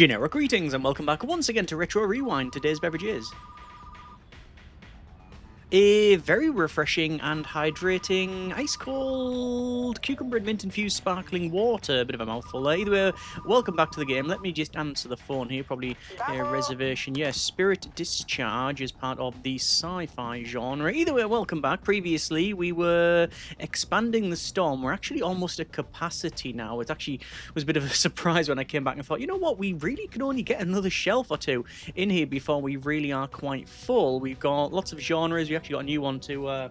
Generic greetings and welcome back once again to Retro Rewind. Today's beverage is a very refreshing and hydrating ice-cold cucumber and mint-infused sparkling water. A bit of a mouthful there. Either way, welcome back to the game. Let me just answer the phone here. Probably a reservation. Yes, Spirit Discharge is part of the sci-fi genre. Either way, welcome back. Previously, we were expanding the storm. We're actually almost at capacity now. It actually was a bit of a surprise when I came back and thought, you know what, we really can only get another shelf or two in here before we really are quite full. We've got lots of genres. We actually got a new one to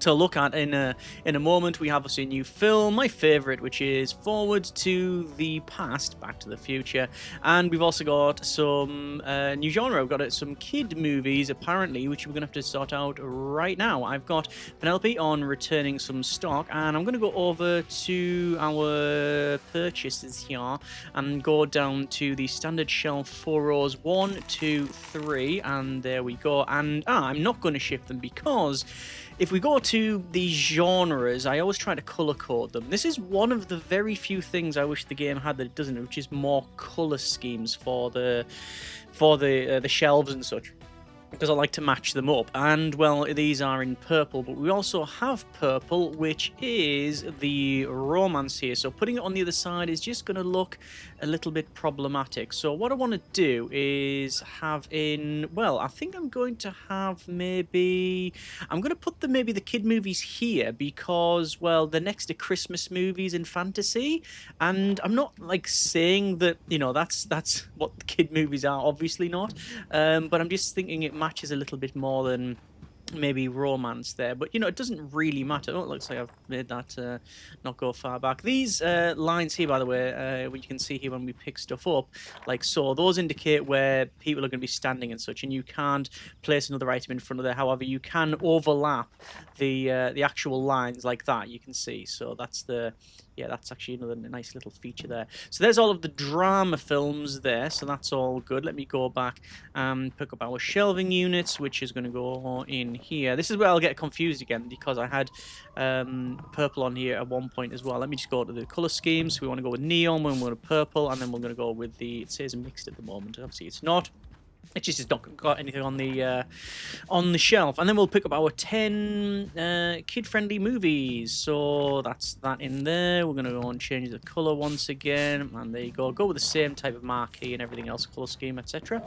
look at in a moment. We have obviously a new film, my favourite, which is Forward to the Past, Back to the Future, and we've also got some new genre. We've got some kid movies, apparently, which we're going to have to sort out right now. I've got Penelope on returning some stock, and I'm going to go over to our purchases here and go down to the standard shelf 4 rows, 1, 2, 3, and there we go. And I'm not going to shift them because if we go to the genres, I always try to color code them. This is one of the very few things I wish the game had that it doesn't, which is more color schemes for the shelves and such, because I like to match them up. And well, these are in purple, but we also have purple, which is the romance here. So putting it on the other side is just going to look a little bit problematic. So what I want to do is have in, well, I think I'm going to have I'm going to put maybe the kid movies here because, well, they're next to Christmas movies and fantasy. And I'm not like saying that, you know, that's what the kid movies are, obviously not. But I'm just thinking it matches a little bit more than maybe romance there, but you know, it doesn't really matter. Oh, it looks like I've made that not go far back. These lines here, by the way, what you can see here when we pick stuff up, like so, those indicate where people are going to be standing and such, and you can't place another item in front of there. However, you can overlap the actual lines like that, you can see. So that's that's actually another nice little feature there. So there's all of the drama films there, so that's all good. Let me go back and pick up our shelving units, which is going to go in here. This is where I'll get confused again because I had purple on here at one point as well. Let me just go to the color schemes. We want to go with neon, we're going to purple, and then we're going to go with it says mixed at the moment. Obviously it's not. It just has not got anything on the shelf. And then we'll pick up our 10 kid-friendly movies. So that's that in there. We're going to go and change the colour once again. And there you go. Go with the same type of marquee and everything else, colour scheme, etc.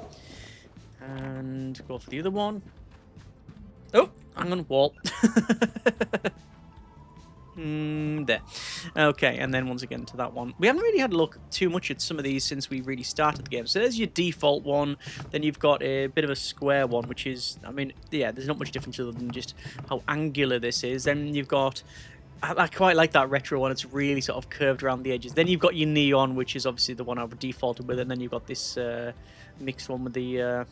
And go for the other one. Oh, hang on, wall. There. Okay, and then once again to that one. We haven't really had a look too much at some of these since we really started the game. So there's your default one. Then you've got a bit of a square one, which is, I mean, yeah, there's not much difference other than just how angular this is. Then you've got, I quite like that retro one. It's really sort of curved around the edges. Then you've got your neon, which is obviously the one I've defaulted with. And then you've got this mixed one with the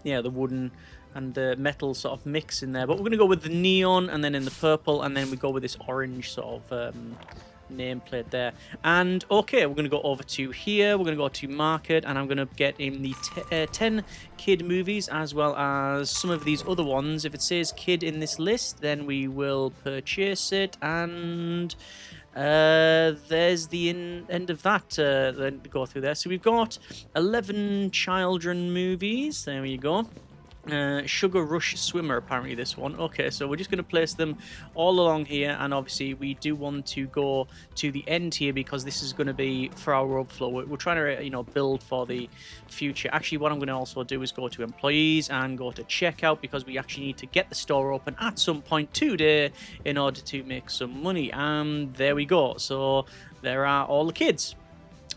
wooden and the metal sort of mix in there. But we're going to go with the neon and then in the purple, and then we go with this orange sort of nameplate there. And okay, we're going to go over to here. We're going to go to market, and I'm going to get in the 10 kid movies as well as some of these other ones. If it says kid in this list, then we will purchase it, and there's the end of that. Then go through there. So we've got 11 children movies. There you go. Sugar Rush Swimmer, apparently this one. Okay, so we're just going to place them all along here, and obviously we do want to go to the end here because this is going to be for our overflow. We're trying to, you know, build for the future. Actually, what I'm going to also do is go to employees and go to checkout because we actually need to get the store open at some point today in order to make some money. And there we go. So there are all the kids.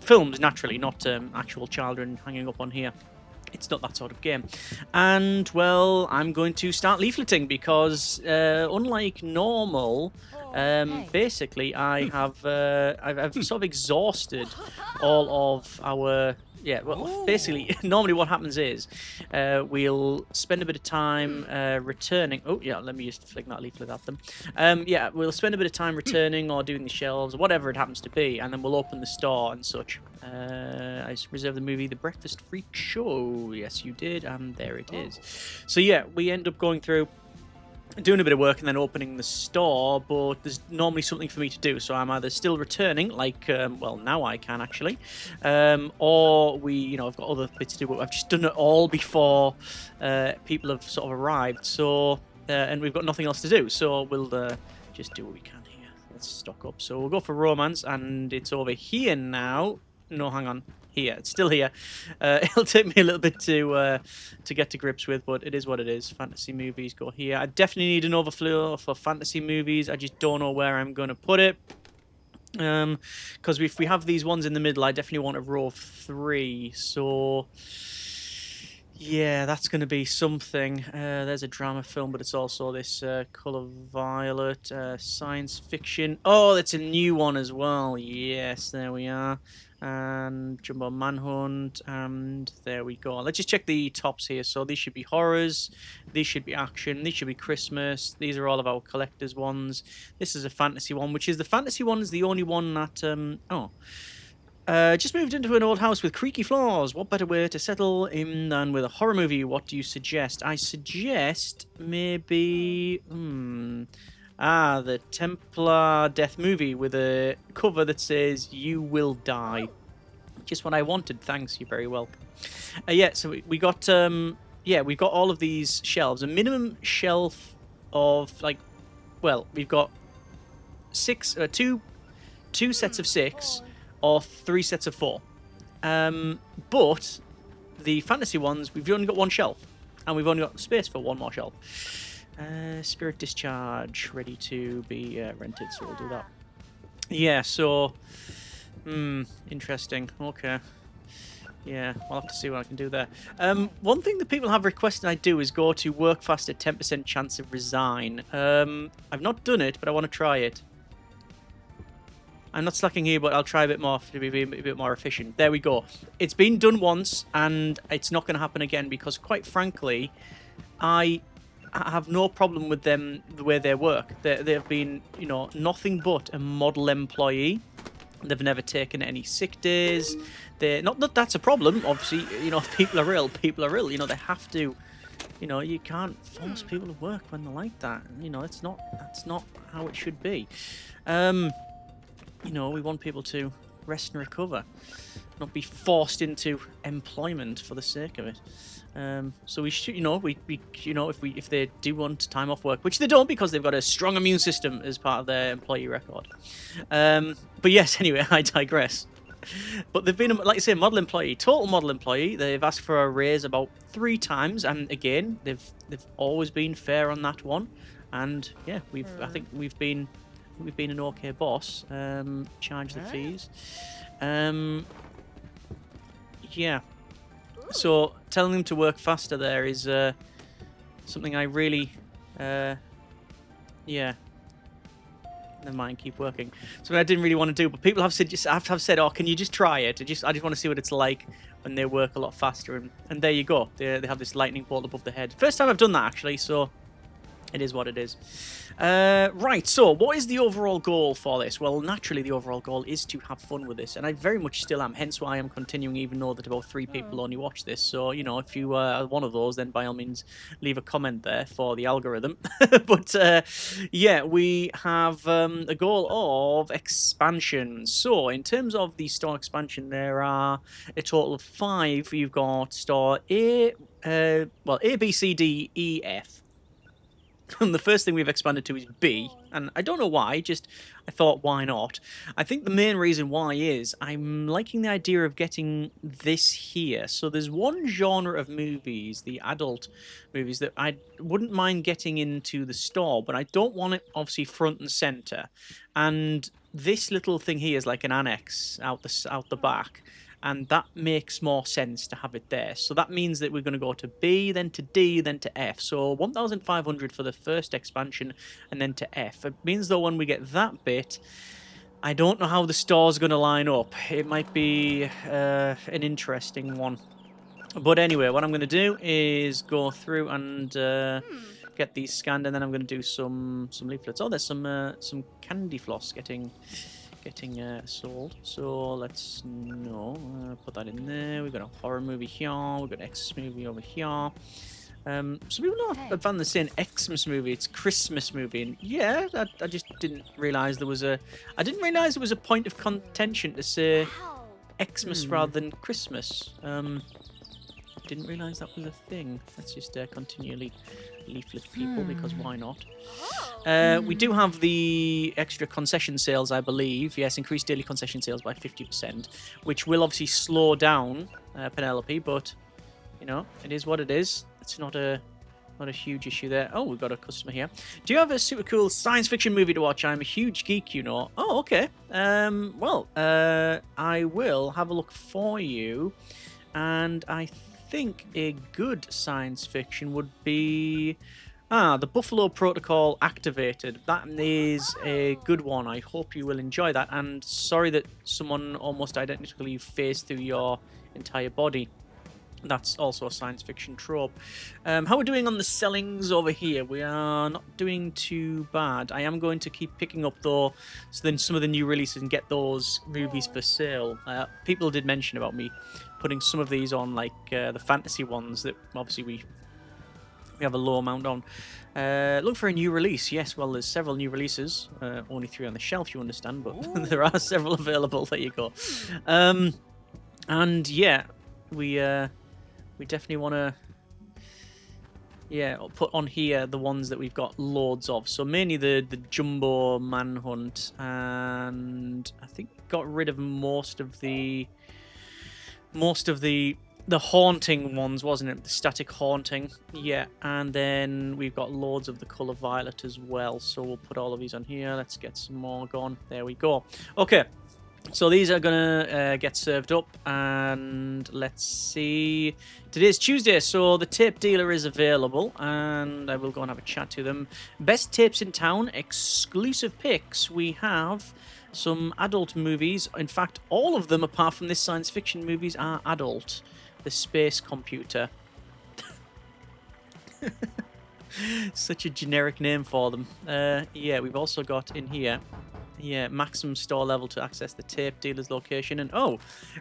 Films, naturally, not actual children hanging up on here. It's not that sort of game. And, well, I'm going to start leafleting because, unlike normal, basically, I've sort of exhausted all of our... Yeah, well, basically, normally what happens is we'll spend a bit of time returning... Oh, yeah, let me just flick that leaflet at them. Yeah, we'll spend a bit of time returning or doing the shelves, or whatever it happens to be, and then we'll open the store and such. I reserved the movie The Breakfast Freak Show. Yes, you did, and there it is. So, yeah, we end up going through doing a bit of work and then opening the store, but there's normally something for me to do, so I'm either still returning, like, well, now I can actually, or I've got other bits to do, but I've just done it all before people have sort of arrived, so, and we've got nothing else to do, so we'll just do what we can here. Let's stock up. So we'll go for romance, and it's over here now. No, hang on. Here, it's still here. It'll take me a little bit to get to grips with, but it is what it is. Fantasy movies go here. I definitely need an overflow for fantasy movies. I just don't know where I'm going to put it. Because if we have these ones in the middle, I definitely want a row of 3. So yeah, that's going to be something. There's a drama film, but it's also this Colour Violet science fiction. Oh, that's a new one as well. Yes, there we are. And Jumbo Manhunt, and there we go. Let's just check the tops here. So these should be horrors, these should be action, these should be Christmas. These are all of our collector's ones. This is a fantasy one, which is the fantasy one is the only one that just moved into an old house with creaky floors. What better way to settle in than with a horror movie? What do you suggest? I suggest maybe the Templar Death movie with a cover that says "You Will Die." Just what I wanted. Thanks. You're very welcome. Yeah. So we got we've got all of these shelves. A minimum shelf of we've got two sets of 6 or 3 sets of 4. But the fantasy ones, we've only got 1 shelf, and we've only got space for 1 more shelf. Spirit Discharge, ready to be rented, so we'll do that. Yeah, so... interesting. Okay. Yeah, I'll have to see what I can do there. One thing that people have requested I do is go to work fast at 10% chance of resign. I've not done it, but I want to try it. I'm not slacking here, but I'll try a bit more to be a bit more efficient. There we go. It's been done once, and it's not going to happen again because, quite frankly, I have no problem with them, the way they work. They've been, nothing but a model employee. They've never taken any sick days. They're not that that's a problem. Obviously, if people are ill, people are ill. They have to. You can't force people to work when they're like that. That's not how it should be. We want people to rest and recover, not be forced into employment for the sake of it. So we should, if they do want time off work, which they don't because they've got a strong immune system as part of their employee record. But yes, anyway, I digress. But they've been, like I say, model employee, total model employee. They've asked for a raise about 3 times, and again, they've always been fair on that one. And yeah, I think we've been an okay boss. Charge the fees. Yeah. So telling them to work faster there is something I really, yeah. Never mind, keep working. Something I didn't really want to do, but people have said, "Oh, can you just try it?" I just want to see what it's like when they work a lot faster. And there you go. They have this lightning bolt above the head. First time I've done that actually, so it is what it is. Right, so what is the overall goal for this? Well, naturally, the overall goal is to have fun with this, and I very much still am, hence why I'm continuing, even though that about 3 people only watch this. So, if you are one of those, then by all means, leave a comment there for the algorithm. But, yeah, we have a goal of expansion. So, in terms of the store expansion, there are a total of 5. You've got store A, B, C, D, E, F. And the first thing we've expanded to is B, and I don't know why, just I thought, why not? I think the main reason why is I'm liking the idea of getting this here. So there's one genre of movies, the adult movies, that I wouldn't mind getting into the store, but I don't want it obviously front and center. And this little thing here is like an annex out the back. And that makes more sense to have it there. So that means that we're going to go to B, then to D, then to F. So 1,500 for the first expansion, and then to F. It means, though, when we get that bit, I don't know how the store's going to line up. It might be an interesting one. But anyway, what I'm going to do is go through and get these scanned, and then I'm going to do some leaflets. Oh, there's some candy floss getting sold. So let's put that in there. We've got a horror movie here. We've got an X movie over here. Some people have found the saying Xmas movie. It's Christmas movie, and yeah, I just didn't realize there was a. I didn't realize there was a point of contention to say Xmas rather than Christmas. Didn't realize that was a thing. Let's just continually leaflet people because why not? We do have the extra concession sales, I believe. Yes, increased daily concession sales by 50%, which will obviously slow down Penelope, but you know, it is what it is. It's not a huge issue there. Oh, we've got a customer here. Do you have a super cool science fiction movie to watch? I'm a huge geek, you know. Oh, okay. Well, I will have a look for you, and I think a good science fiction would be the Buffalo Protocol Activated. That is a good one. I hope you will enjoy that. And sorry that someone almost identically phased through your entire body. That's also a science fiction trope. How we're doing on the sellings over here? We are not doing too bad. I am going to keep picking up though, so then some of the new releases and get those movies for sale. People did mention about me putting some of these on, like the fantasy ones that obviously we have a low amount on. Look for a new release. Yes, well, there's several new releases. Only 3 on the shelf, you understand, but there are several available. There you go. And yeah, we definitely want to put on here the ones that we've got loads of. So mainly the Jumbo Manhunt, and I think got rid of most of the haunting ones, wasn't it? The static haunting. Yeah, and then we've got loads of the color violet as well. So we'll put all of these on here. Let's get some more going. There we go. Okay. So these are going to get served up, and let's see. Today's Tuesday, so the tape dealer is available, and I will go and have a chat to them. Best tapes in town, exclusive picks. We have some adult movies. In fact, all of them, apart from this science fiction movies, are adult. The Space Computer. Such a generic name for them. Yeah, we've also got in here... Yeah, maximum store level to access the tape dealer's location. And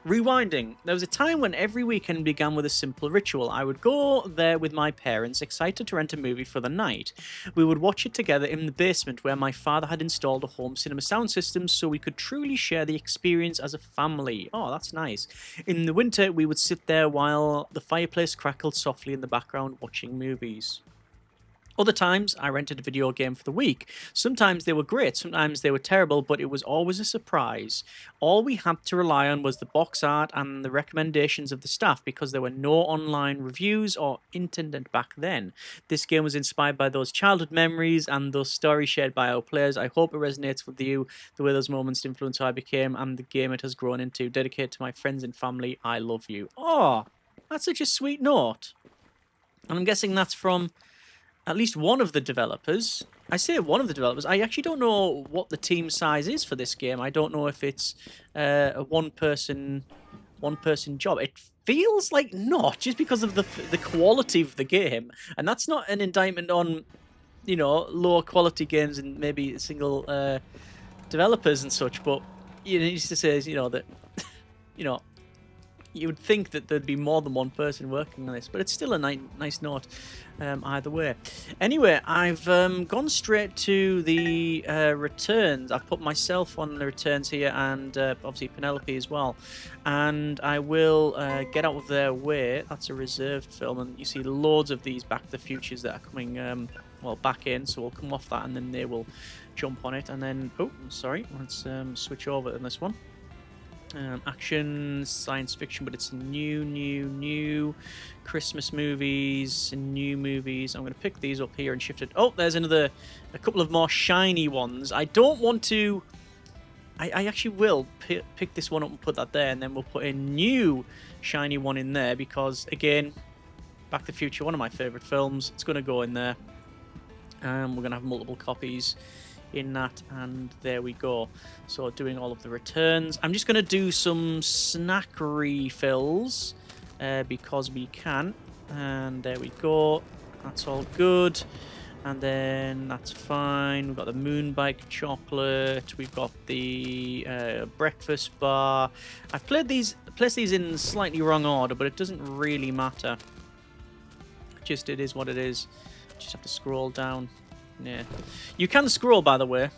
rewinding. There was a time when every weekend began with a simple ritual. I would go there with my parents, excited to rent a movie for the night. We would watch it together in the basement where my father had installed a home cinema sound system so we could truly share the experience as a family. Oh, that's nice. In the winter, we would sit there while the fireplace crackled softly in the background watching movies. Other times, I rented a video game for the week. Sometimes they were great, sometimes they were terrible, but it was always a surprise. All we had to rely on was the box art and the recommendations of the staff because there were no online reviews or internet back then. This game was inspired by those childhood memories and those stories shared by our players. I hope it resonates with you, the way those moments influence who I became and the game it has grown into. Dedicated to my friends and family, I love you. Oh, that's such a sweet note. And I'm guessing that's from... at least one of the developers. I say one of the developers. I actually don't know what the team size is for this game. I don't know if it's a one-person job. It feels like not, just because of the quality of the game. And that's not an indictment on, you know, lower quality games and maybe single developers and such. But you know, it used to say, you know, that, you know, you would think that there'd be more than one person working on this, but it's still a nice note either way. Anyway, I've gone straight to the returns. I've put myself on the returns here, and obviously Penelope as well. And I will get out of their way. That's a reserved film, and you see loads of these Back to the Futures that are coming back in, so we'll come off that, and then they will jump on it. And then, oh, sorry, let's switch over to this one. Action, science fiction, but it's new Christmas movies, new movies. I'm going to pick these up here and shift it. Oh, there's a couple of more shiny ones. I don't want to... I actually will pick this one up and put that there, and then we'll put a new shiny one in there because, again, Back to the Future, one of my favourite films. It's going to go in there. We're going to have multiple copies in that, and there we go. So doing all of the returns. I'm just going to do some snack refills because we can, and there we go. That's all good, and then that's fine. We've got the Moonbike chocolate, we've got the breakfast bar. I've placed these in slightly wrong order, but it doesn't really matter. Just it is what it is. Just have to scroll down. Yeah. You can scroll, by the way.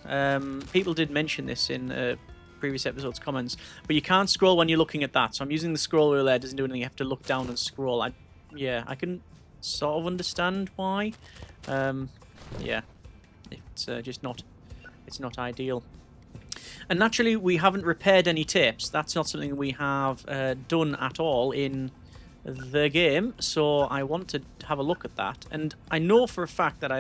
People did mention this in previous episodes' comments, but you can't scroll when you're looking at that. So I'm using the scroll wheel there. It doesn't do anything. You have to look down and scroll. Yeah, I can sort of understand why. Yeah, it's just not. It's not ideal. And naturally, we haven't repaired any tapes. That's not something we have done at all in the game. So I want to have a look at that. And I know for a fact that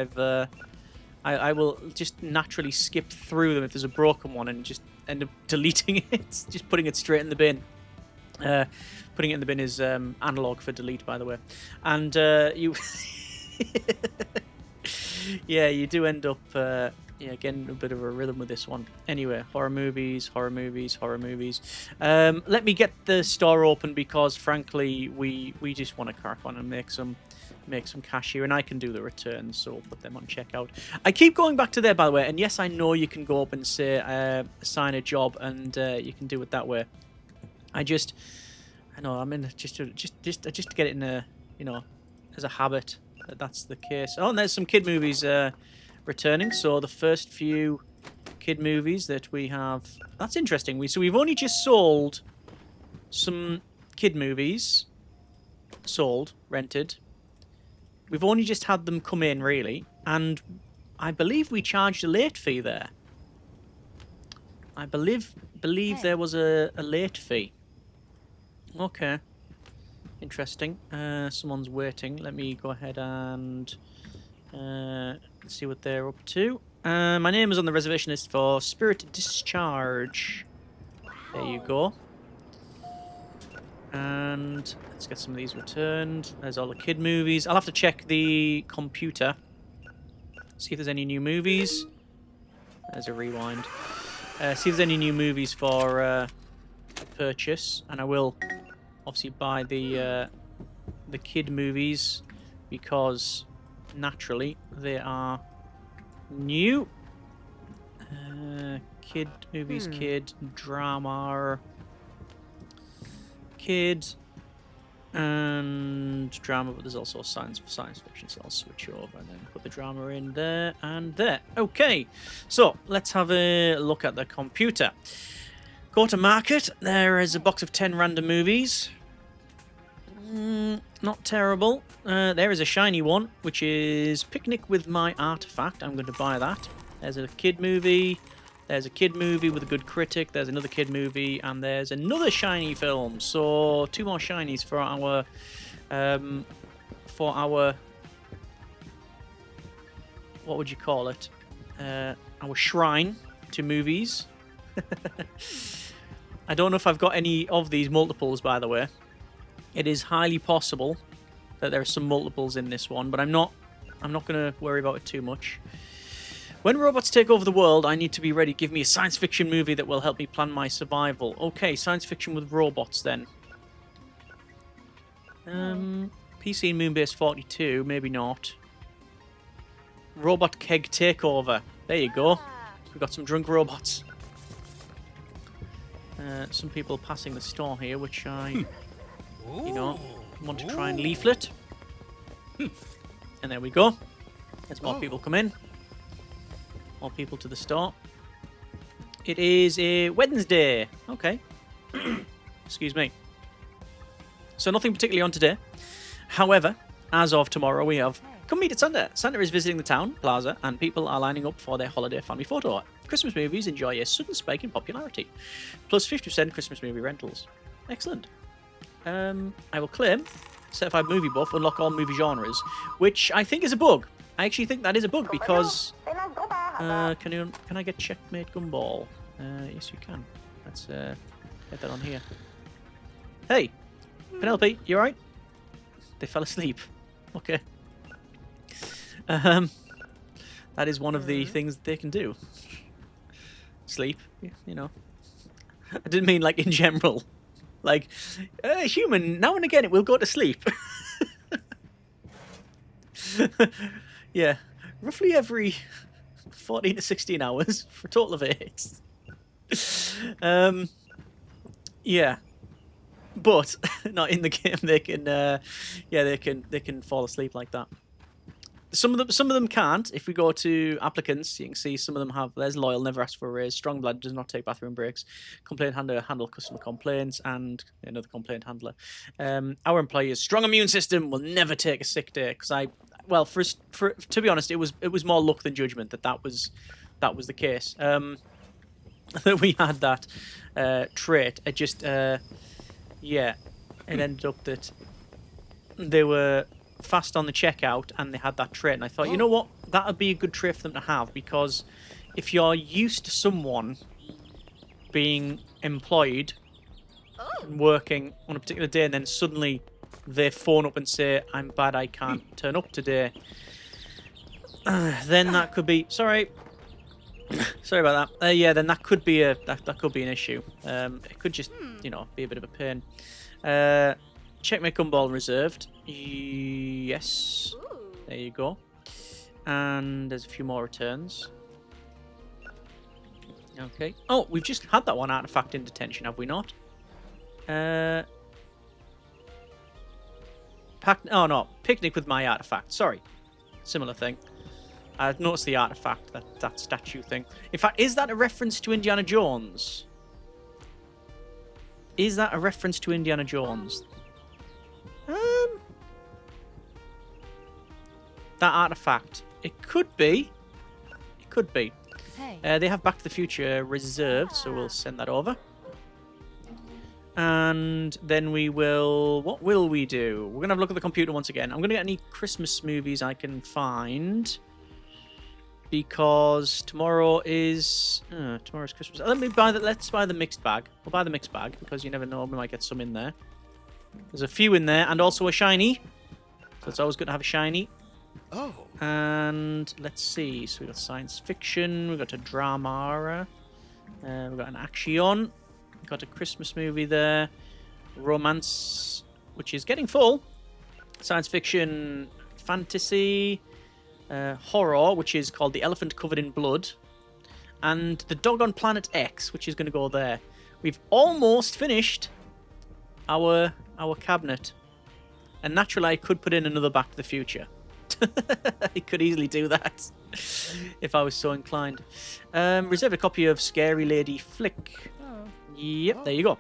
I will just naturally skip through them if there's a broken one and just end up deleting it, just putting it straight in the bin. Putting it in the bin is analog for delete, by the way. And you, yeah, you do end up getting a bit of a rhythm with this one. Anyway, horror movies, horror movies, horror movies. Let me get the store open because, frankly, we just want to crack on and make some cash here, and I can do the returns, so we'll put them on checkout. I keep going back to there, by the way, and yes, I know you can go up and say assign a job, and you can do it that way. I know I'm in just to get it in a, as a habit. That's the case. Oh, and there's some kid movies returning. So the first few kid movies that we have. That's interesting. We've only just sold some kid movies. Rented. We've only just had them come in, really, and I believe we charged a late fee there. I believe there was a late fee. Okay. Interesting. Someone's waiting. Let me go ahead and see what they're up to. My name is on the reservation list for Spirit Discharge. There you go. And let's get some of these returned. There's all the kid movies. I'll have to check the computer. See if there's any new movies. There's a rewind. See if there's any new movies for purchase. And I will obviously buy the kid movies because naturally they are new. Kid movies, kid drama. Kid and drama, but there's also science fiction, so I'll switch over and then put the drama in there and there. Okay, so let's have a look at the computer. Go to market. There is a box of 10 random movies. Not terrible. There is a shiny one, which is Picnic with My Artifact. I'm going to buy that. There's a kid movie. There's a kid movie with a good critic. There's another kid movie, and there's another shiny film. So 2 more shinies for our what would you call it? Our shrine to movies. I don't know if I've got any of these multiples, by the way. It is highly possible that there are some multiples in this one, but I'm not going to worry about it too much. When robots take over the world, I need to be ready. Give me a science fiction movie that will help me plan my survival. Okay, science fiction with robots then. PC and Moonbase 42, maybe not. Robot Keg Takeover. There you go. We've got some drunk robots. Some people passing the store here, which I, want to try and leaflet. And there we go. There's more people come in. More people to the store. It is a Wednesday. Okay. Excuse me. So nothing particularly on today. However, as of tomorrow, we have Come Meet at Santa. Santa is visiting the town plaza, and people are lining up for their holiday family photo op. Christmas movies enjoy a sudden spike in popularity. Plus 50% Christmas movie rentals. Excellent. I will claim Certified Movie Buff, unlock all movie genres, which I think is a bug. I actually think that is a bug because... can I get Checkmate Gumball? Yes, you can. Let's get that on here. Hey, Penelope, you alright? They fell asleep. Okay. That is one of the things they can do. Sleep, you know. I didn't mean like in general. Like, human, now and again it will go to sleep. Yeah, roughly every 14 to 16 hours for a total of 8. Yeah. but not in the game. They can, yeah, they can fall asleep like that. Some of them can't. If we go to applicants, you can see some of them have. There's loyal, never ask for a raise. Strong blood, does not take bathroom breaks. Complaint handler, handle customer complaints, and another complaint handler. Our employees, strong immune system, will never take a sick day. Because well, to be honest, it was more luck than judgment that was the case. That we had that trait. It just yeah, it ended up that they were fast on the checkout and they had that trait, and I thought, you know what, that would be a good trait for them to have, because if you're used to someone being employed and working on a particular day and then suddenly they phone up and say, I'm bad, I can't turn up today, then that could be sorry about that. Yeah, then that could be that could be an issue. It could just be a bit of a pain. Checkmate gumball reserved. Yes. There you go. And there's a few more returns. Okay. Oh, we've just had that one artifact in detention, have we not? Oh no, picnic with my artifact. Sorry. Similar thing. I've noticed the artifact, that statue thing. In fact, is that a reference to Indiana Jones? Is that a reference to Indiana Jones? That artifact. It could be. It could be. Hey. They have Back to the Future reserved, so we'll send that over. And then we will... What will we do? We're going to have a look at the computer once again. I'm going to get any Christmas movies I can find, because tomorrow is... tomorrow's Christmas. Let's buy the mixed bag. We'll buy the mixed bag, because you never know, we might get some in there. There's a few in there, and also a shiny. So it's always good to have a shiny. Oh. And let's see. So we've got science fiction. We've got a drama. We've got an action. We've got a Christmas movie there. Romance, which is getting full. Science fiction, fantasy, horror, which is called The Elephant Covered in Blood. And The Dog on Planet X, which is going to go there. We've almost finished our cabinet. And naturally, I could put in another Back to the Future. I could easily do that if I was so inclined. Reserve a copy of Scary Lady Flick. Oh. Yep, there you go.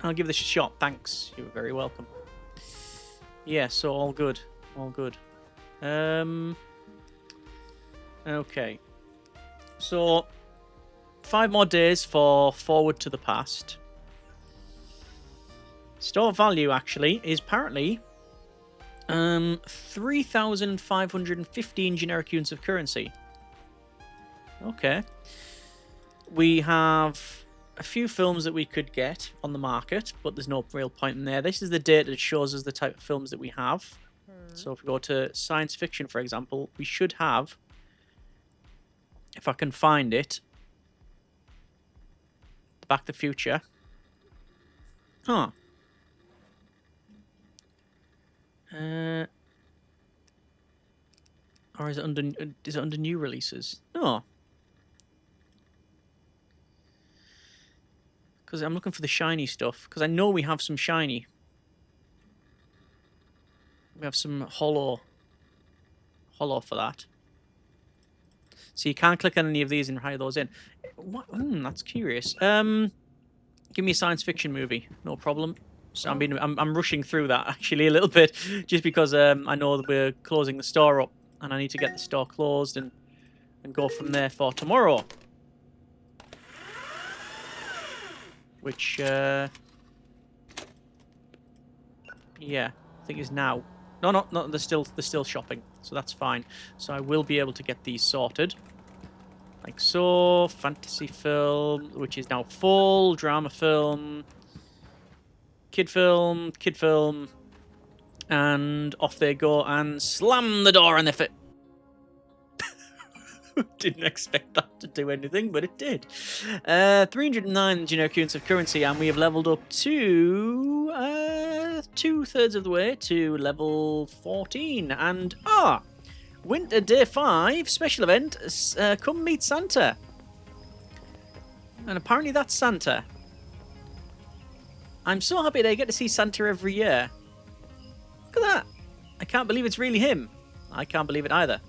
I'll give this a shot. Thanks. You're very welcome. Yeah, so all good. All good. Okay. So, 5 more days for Forward to the Past. Store value, actually, is apparently 3,515 generic units of currency. Okay. We have a few films that we could get on the market, but there's no real point in there. This is the data that shows us the type of films that we have. So if we go to science fiction, for example, we should have, if I can find it, Back to the Future. Huh. Or is it under new releases? No. Because I'm looking for the shiny stuff. Because I know we have some shiny. We have some hollow for that. So you can't click on any of these and hire those in. What? That's curious. Give me a science fiction movie. No problem. So I'm rushing through that actually a little bit, just because I know that we're closing the store up, and I need to get the store closed and go from there for tomorrow. Which yeah, I think is now. No, they're still shopping, so that's fine. So I will be able to get these sorted. Like so, fantasy film, which is now full, drama film, kid film, and off they go and slam the door in their face. Didn't expect that to do anything, but it did. 309 generic units of currency, and we have leveled up to 2/3 of the way to level 14. And Winter Day 5 special event. Come meet Santa. And apparently that's Santa. I'm so happy that I get to see Santa every year. Look at that. I can't believe it's really him. I can't believe it either.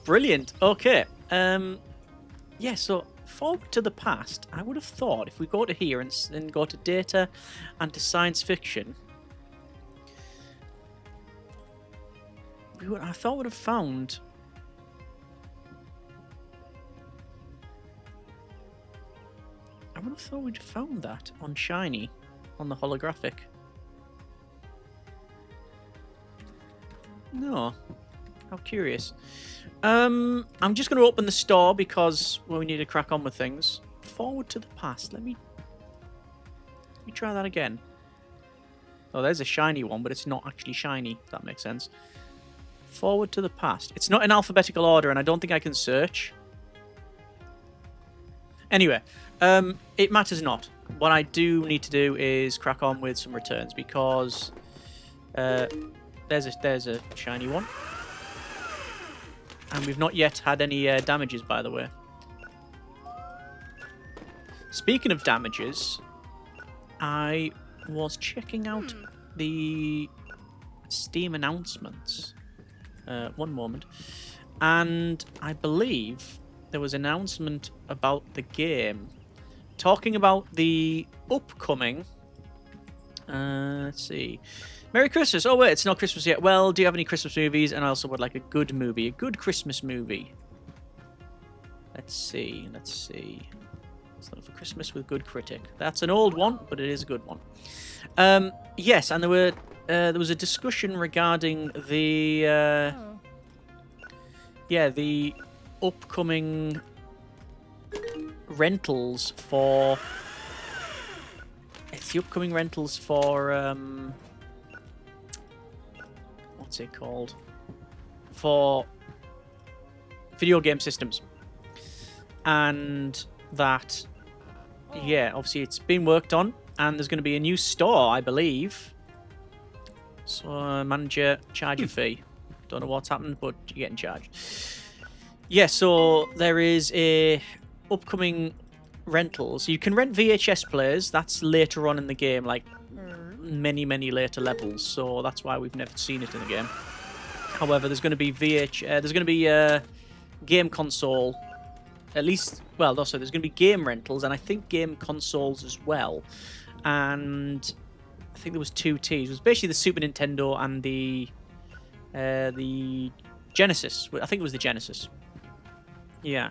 Brilliant. Okay. Yeah, so forward to the past, I would have thought if we go to here and then go to data and to science fiction, I thought would have found... I would have thought we'd found that on Shiny, on the holographic. No. How curious. I'm just going to open the store because we need to crack on with things. Forward to the past. Let me try that again. Oh, there's a shiny one, but it's not actually shiny, if that makes sense. Forward to the past. It's not in alphabetical order, and I don't think I can search. Anyway, it matters not. What I do need to do is crack on with some returns because there's a shiny one. And we've not yet had any damages, by the way. Speaking of damages, I was checking out the Steam announcements. One moment. And I believe there was an announcement about the game. Talking about the upcoming... let's see... Merry Christmas! Oh wait, it's not Christmas yet. Well, do you have any Christmas movies? And I also would like a good movie. A good Christmas movie. Let's see. Let's look for Christmas with good critic. That's an old one, but it is a good one. Yes, and there was a discussion regarding the... yeah, the upcoming rentals for... It's the upcoming rentals for... what's it called? For video game systems. And that, yeah, obviously it's been worked on, and there's going to be a new store, I believe. So, manager, charge a fee. Don't know what's happened, but you're getting charged. Yeah, so there is a upcoming rentals. You can rent VHS players. That's later on in the game, like many later levels, so that's why we've never seen it in the game. However, there's going to be there's going to be game console, at least. Well, also there's going to be game rentals, and I think game consoles as well. And I think there was two T's. It was basically the Super Nintendo and the Genesis. I think it was the Genesis. Yeah.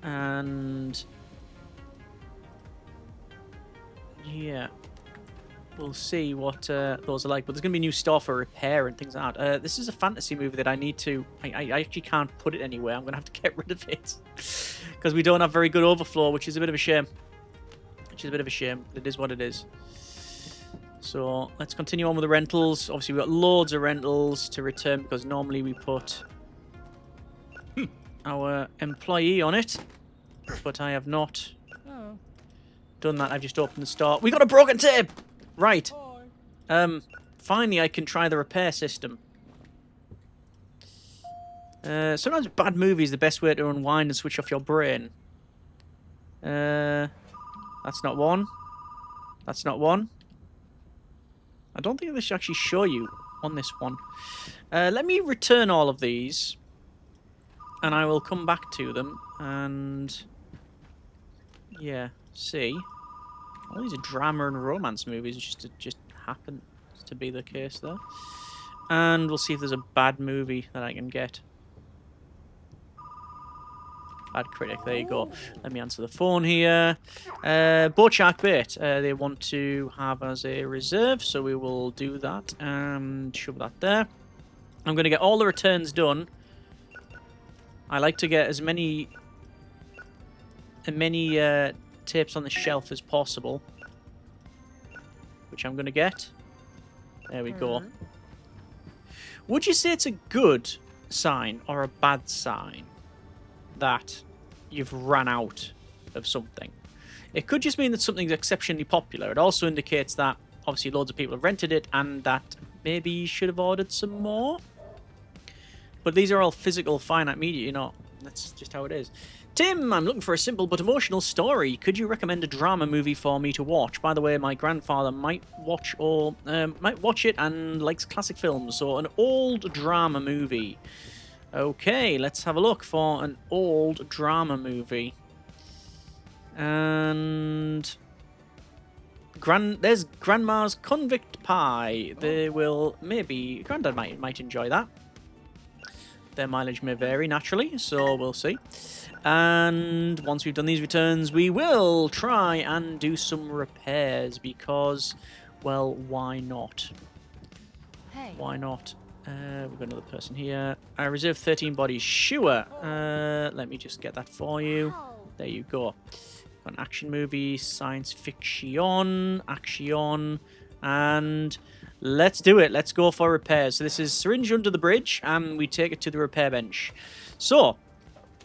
And yeah. We'll see what those are like, but there's going to be a new store for repair and things like that. This is a fantasy movie that I need to... I actually can't put it anywhere. I'm going to have to get rid of it. Because we don't have very good overflow, which is a bit of a shame. It is what it is. So, let's continue on with the rentals. Obviously, we've got loads of rentals to return, because normally we put our employee on it. But I have not done that. I've just opened the store. We got a broken tape! Right. Finally I can try the repair system. Sometimes bad movies are the best way to unwind and switch off your brain. That's not one. That's not one. I don't think this should actually show you on this one. Let me return all of these. And I will come back to them and... yeah, see... All these are drama and romance movies. Just happen to be the case there. And we'll see if there's a bad movie that I can get. Bad critic. There you go. Let me answer the phone here. Boat Shark Bait. They want to have as a reserve, so we will do that and shove that there. I'm going to get all the returns done. I like to get as many tapes on the shelf as possible, which I'm going to get. There we go. Would you say it's a good sign or a bad sign that you've run out of something? It could just mean that something's exceptionally popular. It also indicates that obviously loads of people have rented it and that maybe you should have ordered some more. But these are all physical finite media, you know. That's just how it is. Tim, I'm looking for a simple but emotional story. Could you recommend a drama movie for me to watch? By the way, my grandfather might watch it and likes classic films, so an old drama movie. Okay, let's have a look for an old drama movie. And there's Grandma's Convict Pie. They will maybe Granddad might enjoy that. Their mileage may vary naturally, so we'll see. And once we've done these returns, we will try and do some repairs because, well, why not? Hey. Why not? We've got another person here. I reserve 13 bodies. Sure. Let me just get that for you. There you go. An action movie, science fiction, action, and let's do it. Let's go for repairs. So this is syringe under the bridge, and we take it to the repair bench. So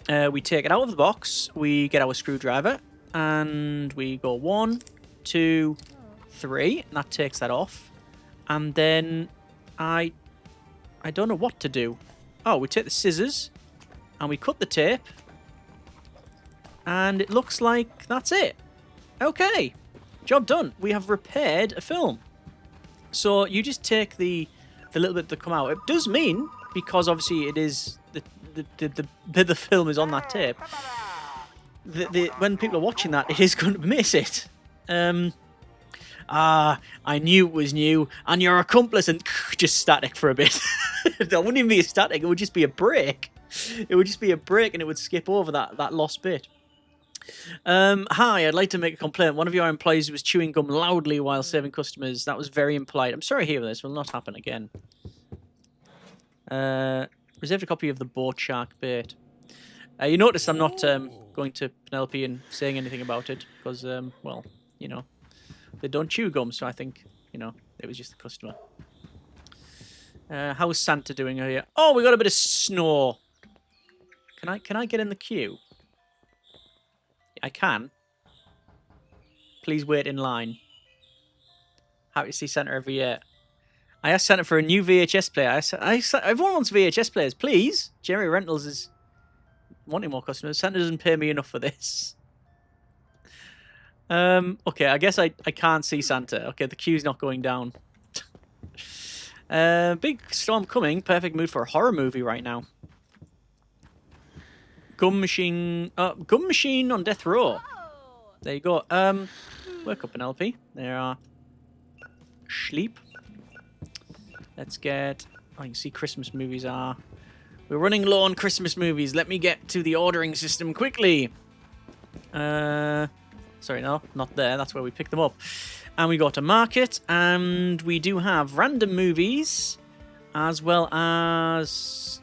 we take it out of the box, we get our screwdriver, and we go 1, 2, 3, and that takes that off. And then I don't know what to do. Oh, we take the scissors, and we cut the tape, and it looks like that's it. Okay, job done. We have repaired a film. So you just take the little bit that come out. It does mean, because obviously it is the bit of the film is on that tape, when people are watching that, it is going to miss it. I knew it was new, and your accomplice, and just static for a bit. It wouldn't even be a static, it would just be a break. It would just be a break, and it would skip over that lost bit. Hi, I'd like to make a complaint. One of your employees was chewing gum loudly while serving customers. That was very impolite. I'm sorry to hear this. Will not happen again. Reserved a copy of the boat shark bait. You notice I'm not going to Penelope and saying anything about it because, well, you know, they don't chew gum, so I think, you know, it was just the customer. How's Santa doing here? Oh, we got a bit of snow. Can I get in the queue? I can. Please wait in line. Happy to see Santa every year. I asked Santa for a new VHS player. Everyone wants VHS players, please. Jerry Rentals is wanting more customers. Santa doesn't pay me enough for this. Okay, I guess I can't see Santa. Okay, the queue's not going down. Big storm coming. Perfect mood for a horror movie right now. Gun machine on death row. There you go. Work up, Penelope. There are sleep. Let's get. Oh, you can see Christmas movies are. We're running low on Christmas movies. Let me get to the ordering system quickly. Sorry, no, not there. That's where we pick them up. And we go to market, and we do have random movies, as well as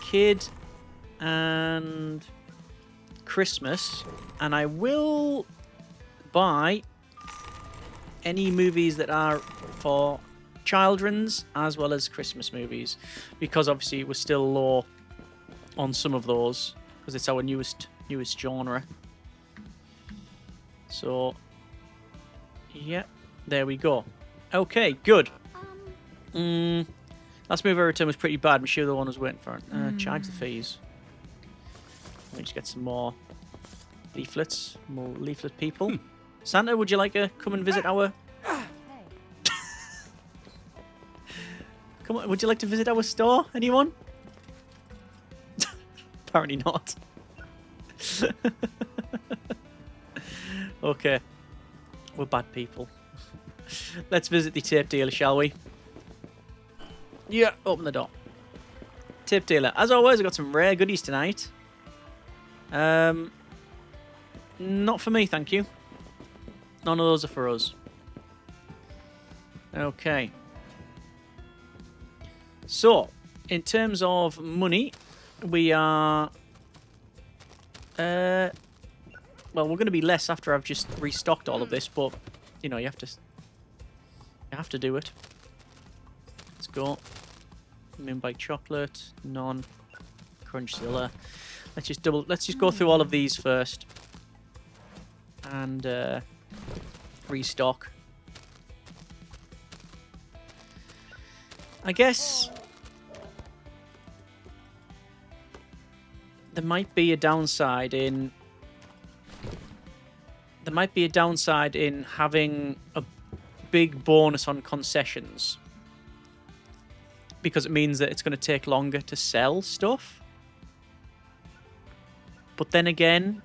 kid and Christmas. And I will buy any movies that are for children's as well as Christmas movies, because obviously we're still low on some of those because it's our newest genre. So yeah, there we go. Okay, good. Last movie I returned was pretty bad. I'm sure the one was waiting for it. Charge the fees. Let me just get some more leaflets. More leaflet people. Santa, would you like to come and visit our... Come on, would you like to visit our store? Anyone? Apparently not. Okay. We're bad people. Let's visit the tape dealer, shall we? Yeah, open the door. Tape dealer. As always, I've got some rare goodies tonight. Not for me, thank you. None of those are for us. Okay. So, in terms of money, we are... well, we're going to be less after I've just restocked all of this, but, you know, you have to do it. Let's go. Moonbite chocolate, none. Crunchzilla. Let's just go through all of these first. And, restock. I guess... there might be a downside in... There might be a downside in having a big bonus on concessions. Because it means that it's going to take longer to sell stuff. But then again,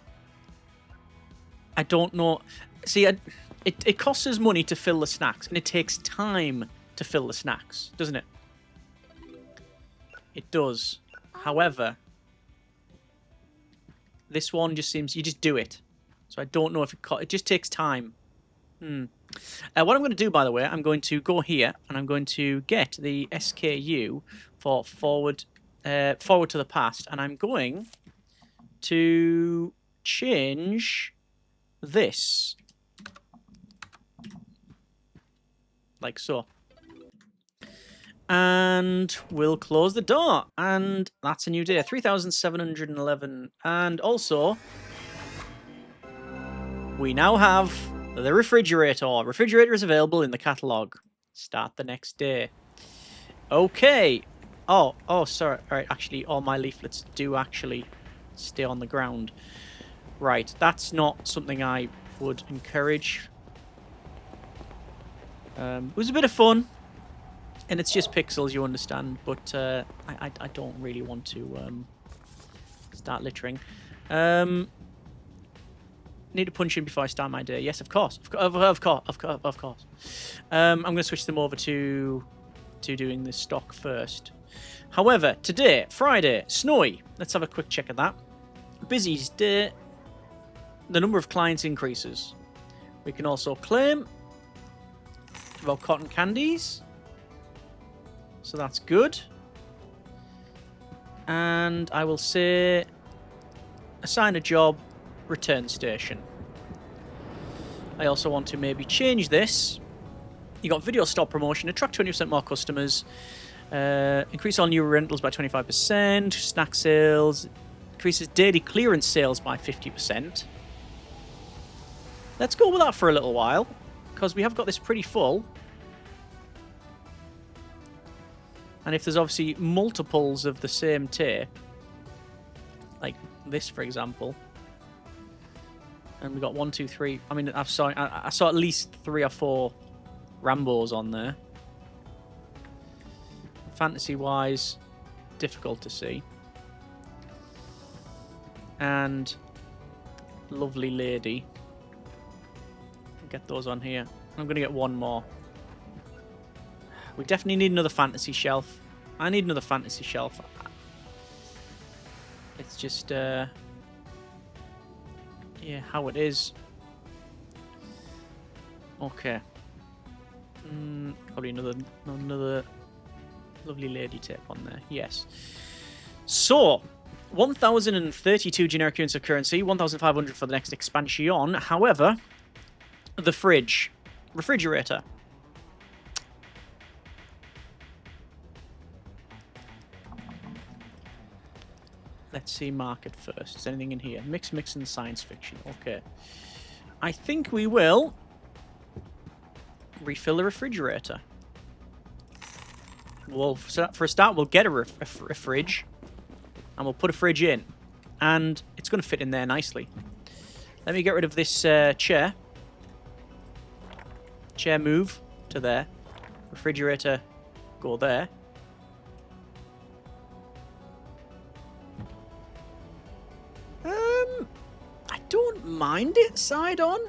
I don't know. See, it costs us money to fill the snacks, and it takes time to fill the snacks, doesn't it? It does. However, this one just seems... You just do it. So I don't know if it just takes time. What I'm going to do, by the way, I'm going to go here, and I'm going to get the SKU for forward to the past, and I'm going to change this. Like so. And we'll close the door. And that's a new day. 3,711. And also, we now have the refrigerator. Refrigerator is available in the catalogue. Start the next day. Okay. Oh, sorry. All right, actually, all my leaflets do actually stay on the ground. Right, that's not something I would encourage. It was a bit of fun, and it's just pixels, you understand, but I don't really want to start littering. Need to punch in before I start my day. Yes, of course. Of course. I'm going to switch them over to doing the stock first. However, today, Friday, snowy. Let's have a quick check of that. Busy's day. The number of clients increases. We can also claim about cotton candies. So that's good. And I will say assign a job, return station. I also want to maybe change this. You got video stop promotion, attract 20% more customers, increase all new rentals by 25%, snack sales, increases daily clearance sales by 50%. Let's go with that for a little while, because we have got this pretty full. And if there's obviously multiples of the same tape, like this, for example, and we got 1, 2, 3. I mean, I saw at least 3 or 4 Rambos on there. Fantasy-wise, difficult to see. And lovely lady. Get those on here. I'm going to get one more. We definitely need another fantasy shelf. I need another fantasy shelf. It's just, yeah, how it is. Okay. Probably another lovely lady tape on there. Yes. So, 1,032 generic units of currency, 1,500 for the next expansion. However, the refrigerator. Let's see market first. Is anything in here? Mix and science fiction. Okay. I think we will refill the refrigerator. Well, for a start, we'll get a fridge. And we'll put a fridge in. And it's going to fit in there nicely. Let me get rid of this chair. Chair move to there. Refrigerator go there. I don't mind it side on.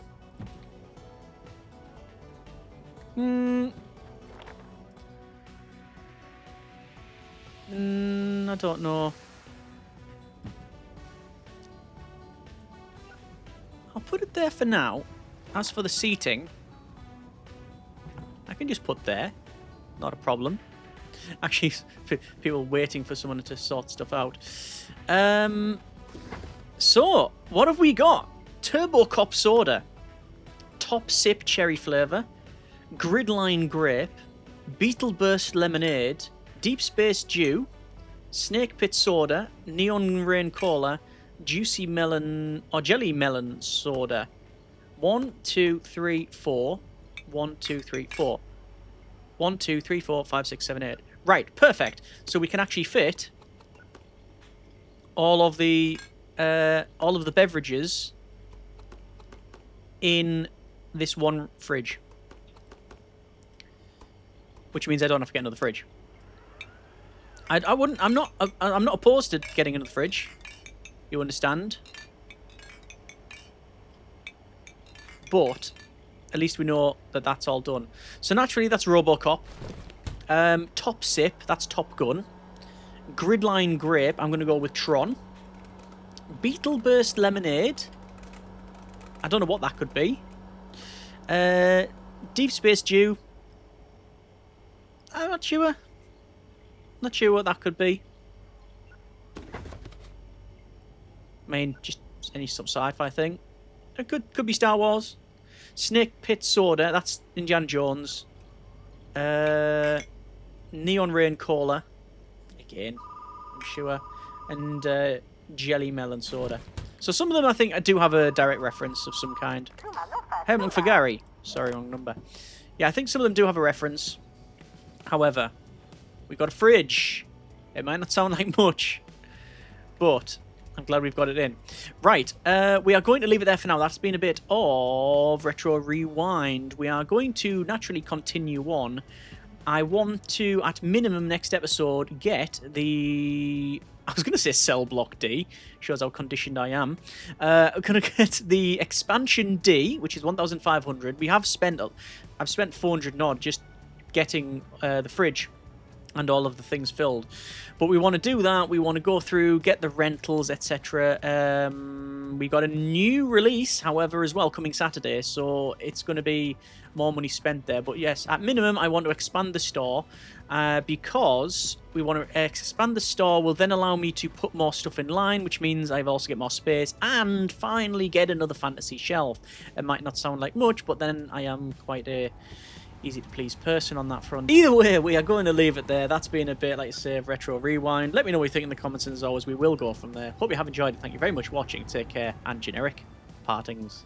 I don't know. I'll put it there for now. As for the seating, I can just put there. Not a problem. Actually, people waiting for someone to sort stuff out. So, what have we got? Turbo Cop Soda. Top Sip Cherry Flavour. Gridline Grape. Beetle Burst Lemonade. Deep Space Dew. Snake Pit Soda. Neon Rain Cola. Juicy Melon or Jelly Melon Soda. 1, 2, 3, 4. 1, 2, 3, 4. 1, 2, 3, 4, 5, 6, 7, 8. Right, perfect. So we can actually fit all of the beverages in this one fridge, which means I don't have to get another fridge. I wouldn't. I'm not opposed to getting another fridge. You understand? But at least we know that that's all done. So naturally, that's RoboCop. Top Sip, that's Top Gun. Gridline Grape, I'm going to go with Tron. Beetle Burst Lemonade. I don't know what that could be. Deep Space Dew. I'm not sure. Not sure what that could be. I mean, just any some sci-fi thing. It could be Star Wars. Snake Pit Soda, that's Indiana Jones. Neon Rain Cola. Again, I'm sure. And Jelly Melon Soda. So some of them I think I do have a direct reference of some kind. Hemlock for Gary. Sorry, wrong number. Yeah, I think some of them do have a reference. However, we got a fridge. It might not sound like much, but I'm glad we've got it in. Right, we are going to leave it there for now. That's been a bit of Retro Rewind. We are going to naturally continue on. I want to, at minimum, next episode, get the... I was going to say Cell Block D. Shows how conditioned I am. I'm going to get the Expansion D, which is 1,500. We have spent... I've spent 400 odd just getting the fridge and all of the things filled. But we want to do that. We want to go through, get the rentals, etc. We got a new release, however, as well, coming Saturday. So it's going to be more money spent there. But yes, at minimum, I want to expand the store because we want to expand the store will then allow me to put more stuff in line, which means I also get more space and finally get another fantasy shelf. It might not sound like much, but then I am quite a easy to please person on that front. Either way, we are going to leave it there. That's been a bit, like I say, of Retro Rewind. Let me know what you think in the comments, and as always, we will go from there. Hope you have enjoyed it. Thank you very much for watching. Take care, and generic partings.